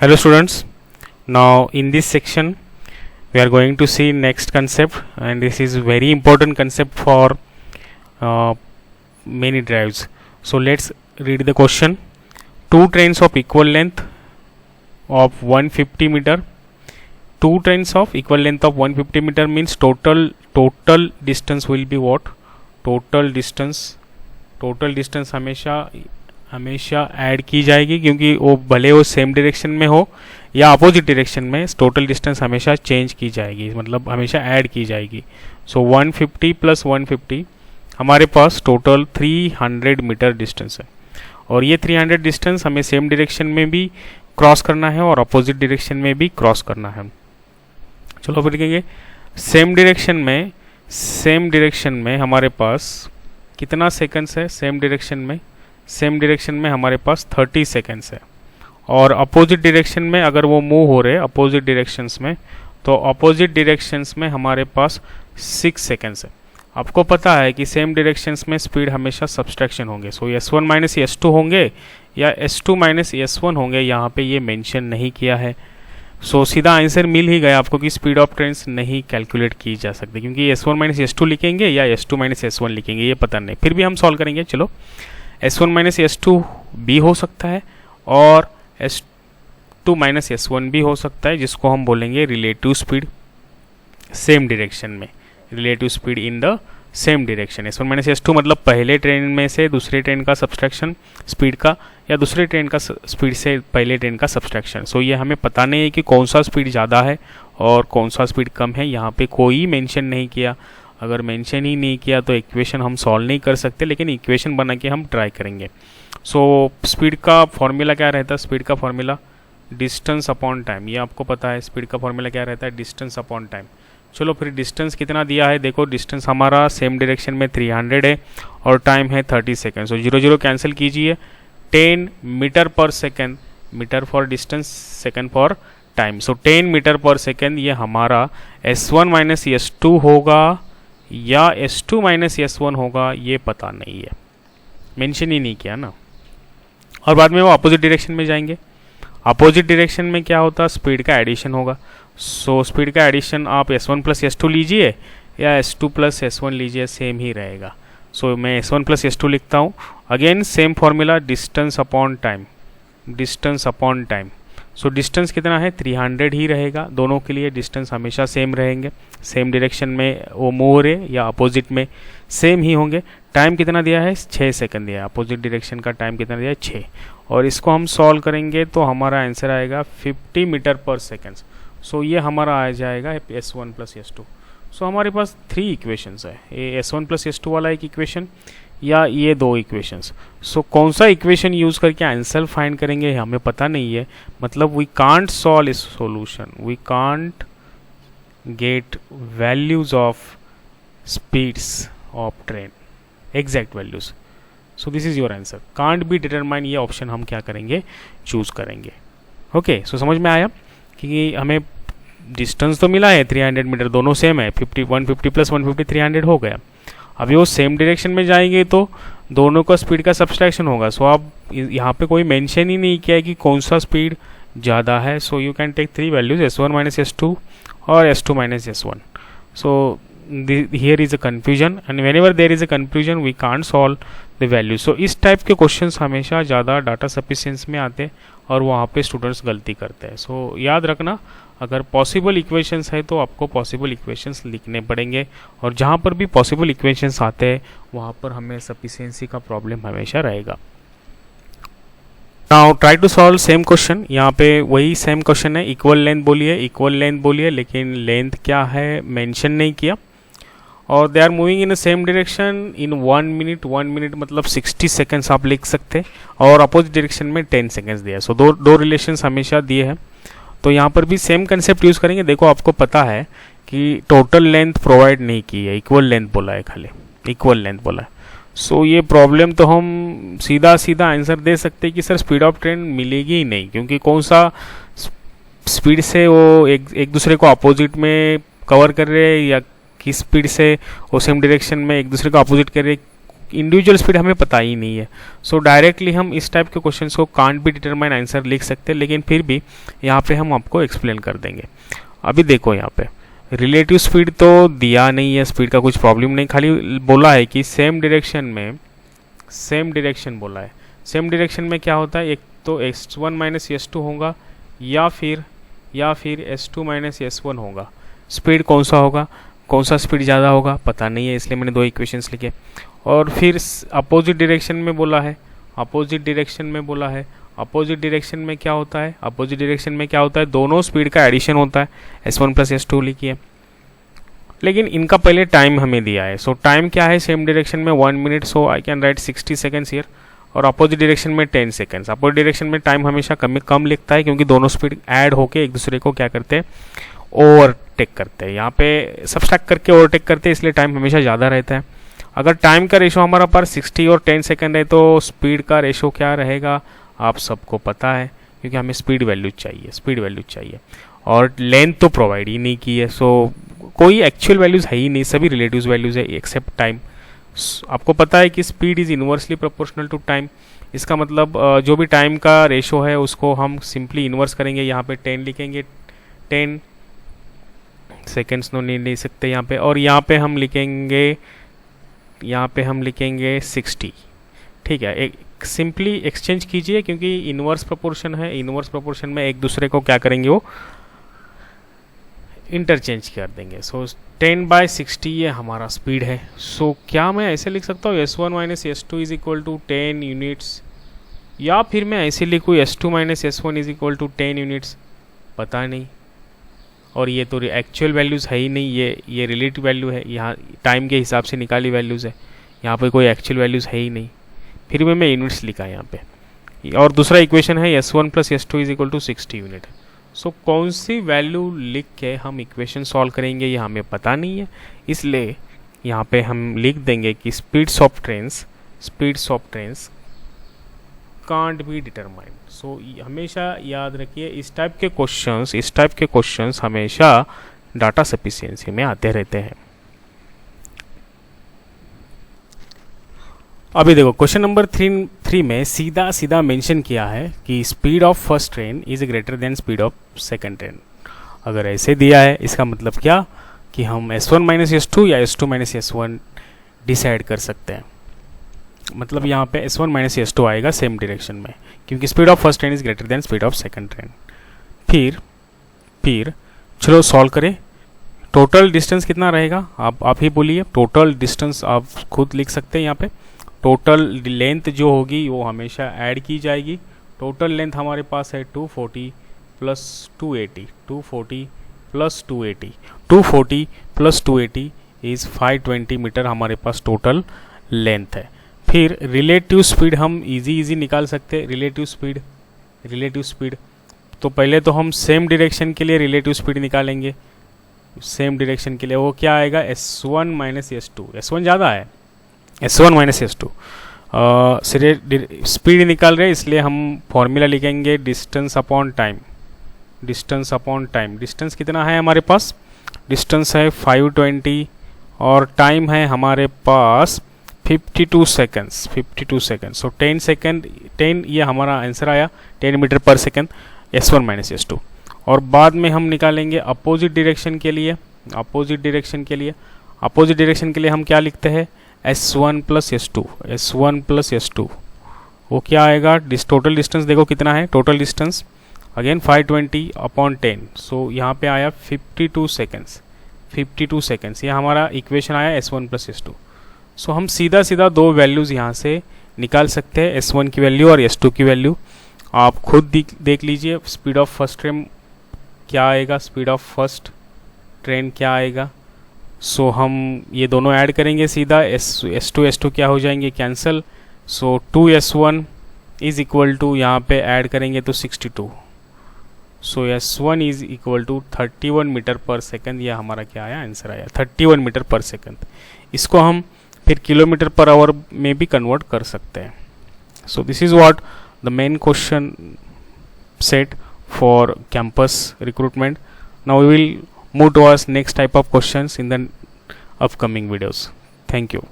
Hello students, now in this section we are going to see next concept, and this is very important concept for many drives. So let's read the question. Two trains of equal length of 150 meter. Two trains of equal length of 150 meter means total distance will be what? Total distance हमेशा add की जाएगी, क्योंकि वो भले वो same direction में हो या अपोजिट डायरेक्शन में, टोटल डिस्टेंस हमेशा चेंज की जाएगी, मतलब हमेशा ऐड की जाएगी. सो 150 प्लस 150 हमारे पास टोटल 300 मीटर डिस्टेंस है, और ये 300 डिस्टेंस हमें सेम डायरेक्शन में भी क्रॉस करना है और अपोजिट डायरेक्शन में भी क्रॉस करना है. चलो फिर देखेंगे. सेम डायरेक्शन में हमारे पास कितना सेकंड्स है? सेम डायरेक्शन में हमारे पास 30 सेकंड्स है, और अपोजिट डायरेक्शन में अगर वो मूव हो रहे अपोजिट डायरेक्शंस में, तो अपोजिट डायरेक्शंस में हमारे पास 6 सेकंड्स है. आपको पता है कि सेम डायरेक्शंस में स्पीड हमेशा सब्सट्रैक्शन होंगे. सो S1 माइनस S2 होंगे या S2 माइनस S1 होंगे, यहाँ पे ये मेंशन नहीं किया है. सो सीधा आंसर मिल ही गया आपको कि स्पीड ऑफ ट्रेन्स नहीं कैलकुलेट की जा सकती, क्योंकि S1 माइनस S2 लिखेंगे या S2 माइनस S1 लिखेंगे ये पता नहीं. फिर भी हम सॉल्व करेंगे. चलो, S1 माइनस S2 भी हो सकता है और S2 माइनस S1 भी हो सकता है, जिसको हम बोलेंगे रिलेटिव स्पीड सेम डायरेक्शन में, relative speed in the same direction. S1 minus S2 मतलब पहले ट्रेन में से दूसरे ट्रेन का सब्सट्रैक्शन स्पीड का, या दूसरे ट्रेन का स्पीड से पहले ट्रेन का सब्सट्रैक्शन. सो ये हमें पता नहीं है कि कौन सा स्पीड ज़्यादा है और कौन सा स्पीड कम है, यहाँ पे कोई मेंशन नहीं किया. अगर मेंशन ही नहीं किया तो इक्वेशन हम सॉल्व नहीं कर सकते, लेकिन इक्वेशन बना के हम ट्राई करेंगे. सो स्पीड का फॉर्मूला क्या रहता है? स्पीड का फॉर्मूला डिस्टेंस अपॉन टाइम. ये आपको पता है स्पीड का फॉर्मूला क्या रहता है? Distance upon time. चलो फिर डिस्टेंस कितना दिया है देखो. डिस्टेंस हमारा सेम डायरेक्शन में 300 है और टाइम है 30 सेकेंड. सो 0 कैंसिल कीजिए. 10 metre per second, metre for distance, second for time. So 10 metre per second ये हमारा S1 माइनस S2 होगा या S2 माइनस S1 होगा, ये पता नहीं है, मेंशन ही नहीं किया ना. और बाद में वो अपोजिट डायरेक्शन में जाएंगे. अपोजिट डायरेक्शन में क्या होता है? स्पीड का एडिशन होगा. सो स्पीड का एडिशन आप S1 प्लस S2 लीजिए या S2 प्लस S1 लीजिए, सेम ही रहेगा. सो मैं S1 प्लस S2 लिखता हूँ. Again same formula, distance upon time, distance upon time. So distance कितना है? 300 ही रहेगा. दोनों के लिए डिस्टेंस हमेशा सेम रहेंगे, सेम डायरेक्शन में वो मूव रहे या अपोजिट में सेम ही होंगे. टाइम कितना दिया है? 6 सेकंड दिया है. अपोजिट डायरेक्शन का टाइम कितना दिया है? 6. और इसको हम सॉल्व करेंगे तो हमारा आंसर आएगा 50 मीटर पर सेकेंड. सो ये हमारा आ जाएगा S1 प्लस S2. सो हमारे पास 3 इक्वेशंस है, ये S1 प्लस S2 वाला एक इक्वेशन या ये 2 इक्वेशंस. सो कौन सा इक्वेशन यूज़ करके आंसर फाइंड करेंगे हमें पता नहीं है. मतलब वी कांट सॉल्व इस solution, we can't get values of speeds of train, exact values. So this is your answer. Can't be determine, ये ऑप्शन हम क्या करेंगे? चूज करेंगे. ओके, सो समझ में आया कि हमें डिस्टेंस तो मिला है 300 मीटर, दोनों सेम है. 150 प्लस 150 300 हो गया. अभी वो सेम डायरेक्शन में जाएंगे तो दोनों का स्पीड का सब्सट्रैक्शन होगा. सो आप यहाँ पे कोई मेंशन ही नहीं किया है कि कौन सा स्पीड ज़्यादा है. So you can take 3 values, S1 minus S2 और S2 minus S1. So here is a confusion, and whenever there is a confusion we can't solve the value. so इस टाइप के क्वेश्चंस हमेशा ज़्यादा data सफिशिएंस में आते और वहाँ पे स्टूडेंट्स गलती करते हैं. सो याद रखना, अगर पॉसिबल इक्वेशंस है तो आपको पॉसिबल इक्वेशंस लिखने पड़ेंगे, और जहाँ पर भी पॉसिबल इक्वेशंस आते हैं वहाँ पर हमें सफिशिएंसी का प्रॉब्लम हमेशा रहेगा. Now try to solve same question. यहाँ पे वही सेम क्वेश्चन है. इक्वल लेंथ बोलिए, लेकिन लेंथ क्या है मेंशन नहीं किया. और they are moving in same direction in 1 minute मतलब 60 सेकेंड्स आप लिख सकते हैं, और अपोजिट डायरेक्शन में 10 सेकेंड्स दिया है. सो दो रिलेशंस हमेशा दिए हैं. तो यहाँ पर भी सेम कंसेप्ट यूज़ करेंगे. देखो आपको पता है कि टोटल लेंथ प्रोवाइड नहीं की है, इक्वल लेंथ बोला है, खाली इक्वल लेंथ बोला है. सो ये प्रॉब्लम तो हम सीधा आंसर दे सकते हैं कि सर स्पीड ऑफ ट्रेन मिलेगी ही नहीं, क्योंकि कौन सा स्पीड से वो एक दूसरे को अपोजिट में कवर कर रहे हैं या किस स्पीड से वो सेम डायरेक्शन में एक दूसरे को अपोजिट कर रहे, इंडिविजुअल स्पीड हमें पता ही नहीं है। सो डायरेक्टली हम इस टाइप के क्वेश्चंस को कांट बी डिटरमाइन आंसर लिख सकते हैं, लेकिन फिर भी यहाँ पे हम आपको एक्सप्लेन कर देंगे। अभी देखो यहाँ पे रिलेटिव स्पीड तो दिया नहीं है, स्पीड का कुछ प्रॉब्लम नहीं, खाली बोला है कि सेम डायरेक्शन में, सेम डायरेक्शन बोला है। सेम डायरेक्शन में क्या होता है, एक तो s1 माइनस s2 होगा या फिर s2 माइनस s1 होगा। स्पीड कौन सा होगा, कौन सा स्पीड ज़्यादा होगा पता नहीं है, इसलिए मैंने दो इक्वेशंस लिखे। और फिर अपोजिट डायरेक्शन में बोला है, अपोजिट डायरेक्शन में बोला है। अपोजिट डायरेक्शन में क्या होता है, अपोजिट डायरेक्शन में क्या होता है, दोनों स्पीड का एडिशन होता है, s1 प्लस s2 लिखिए। लेकिन इनका पहले टाइम हमें दिया है। सो टाइम क्या है सेम डायरेक्शन में 1 minute, so I can write 60 seconds here. और अपोजिट डायरेक्शन में 10 सेकेंड्स। अपोजिट डायरेक्शन में टाइम हमेशा कम लिखता है, क्योंकि दोनों स्पीड ऐड होके एक दूसरे को क्या करते हैं, ओवरटेक करते हैं। यहाँ पे सब्सट्रैक्ट करके ओवरटेक करते हैं, इसलिए टाइम हमेशा ज़्यादा रहता है। अगर टाइम का रेशो हमारा पास 60 और 10 सेकेंड है, तो स्पीड का रेशो क्या रहेगा आप सबको पता है, क्योंकि हमें स्पीड वैल्यू चाहिए, स्पीड वैल्यू चाहिए। और लेंथ तो प्रोवाइड ही नहीं की है, सो कोई एक्चुअल वैल्यूज़ है ही नहीं, सभी रिलेटिव वैल्यूज़ है एक्सेप्ट टाइम। आपको पता है कि speed is inversely proportional to time. इसका मतलब जो भी टाइम का रेशो है उसको हम सिंपली इन्वर्स करेंगे। यहाँ पे 10 लिखेंगे, 10 सेकेंड्स नो नहीं ले सकते यहाँ पे। और यहाँ पे हम लिखेंगे, यहाँ पे हम लिखेंगे 60। ठीक है, एक सिंपली एक्सचेंज कीजिए, क्योंकि इन्वर्स प्रोपोर्शन है, इन्वर्स प्रोपोर्शन में एक दूसरे को क्या करेंगे, वो इंटरचेंज कर देंगे। सो 10/60 ये हमारा स्पीड है। सो क्या मैं ऐसे लिख सकता हूँ s1 minus s2 is equal to 10 units, या फिर मैं ऐसे लिखूँ s2 minus s1 is equal to 10 units, पता नहीं। और ये तो एक्चुअल वैल्यूज़ है ही नहीं, ये रिलेटिव वैल्यू है, यहाँ टाइम के हिसाब से निकाली वैल्यूज़ है, यहाँ पे कोई एक्चुअल वैल्यूज़ है ही नहीं, फिर भी मैं यूनिट्स लिखा यहाँ पे। और दूसरा इक्वेशन है s1 plus s2 is equal to 60 unit. So कौन सी वैल्यू लिख के हम इक्वेशन सॉल्व करेंगे ये हमें पता नहीं है, इसलिए यहाँ पे हम लिख देंगे कि speeds of trains can't be determined. So हमेशा याद रखिए इस टाइप के क्वेश्चंस हमेशा डाटा सफिशिएंसी में आते रहते हैं। अभी देखो क्वेश्चन नंबर 3 में सीधा मेंशन किया है कि speed of first train is greater than speed of second train. अगर ऐसे दिया है, इसका मतलब क्या कि हम s1 माइनस s2 या s2 माइनस s1 डिसाइड कर सकते हैं। मतलब यहाँ पे s1 माइनस s2 आएगा सेम डायरेक्शन में, क्योंकि speed of first train is greater than speed of second train. फिर चलो सॉल्व करें। टोटल डिस्टेंस कितना रहेगा, आप ही बोलिए। टोटल डिस्टेंस आप खुद लिख सकते हैं यहाँ पे। टोटल लेंथ जो होगी वो हमेशा ऐड की जाएगी। टोटल लेंथ हमारे पास है 240 plus 280, 240 plus 280, 240 plus 280 is 520 metre हमारे पास टोटल लेंथ है। फिर रिलेटिव स्पीड हम इजी निकाल सकते हैं। रिलेटिव स्पीड तो पहले तो हम सेम डायरेक्शन के लिए रिलेटिव स्पीड निकालेंगे। सेम डायरेक्शन के लिए वो क्या आएगा, s1 माइनस s2। s1 ज़्यादा है, s1 माइनस s2। स्पीड निकाल रहे हैं, इसलिए हम फॉर्मूला लिखेंगे डिस्टेंस अपॉन टाइम। डिस्टेंस कितना है हमारे पास, डिस्टेंस है 520 और टाइम है हमारे पास 52 सेकेंड्स। सो 10 सेकेंड, 10 ये हमारा आंसर आया, 10 metre per second s1 minus s2। और बाद में हम निकालेंगे अपोजिट डायरेक्शन के लिए। अपोजिट डायरेक्शन के लिए हम क्या लिखते हैं, s1 प्लस s2। वो क्या आएगा, टोटल डिस्टेंस देखो कितना है, टोटल डिस्टेंस अगेन 520 अपॉन 10। सो यहाँ पे आया 52 सेकेंड्स। ये हमारा इक्वेशन आया s1 प्लस s2। सो हम सीधा दो वैल्यूज़ यहाँ से निकाल सकते हैं, s1 की वैल्यू और s2 की वैल्यू। आप खुद देख लीजिए स्पीड ऑफ फर्स्ट ट्रेन क्या आएगा, स्पीड ऑफ फर्स्ट ट्रेन क्या आएगा। सो हम ये दोनों ऐड करेंगे सीधा, s2 क्या हो जाएंगे, cancel. So 2s1 is equal to, यहाँ पे ऐड करेंगे तो 62। So s1 is equal to 31 metre per second. ये हमारा क्या आया, आंसर आया 31 मीटर पर सेकंड। इसको हम फिर किलोमीटर पर आवर में भी कन्वर्ट कर सकते हैं। So this is what the main question set for campus recruitment. Now we will move towards next type of questions in the upcoming videos. Thank you.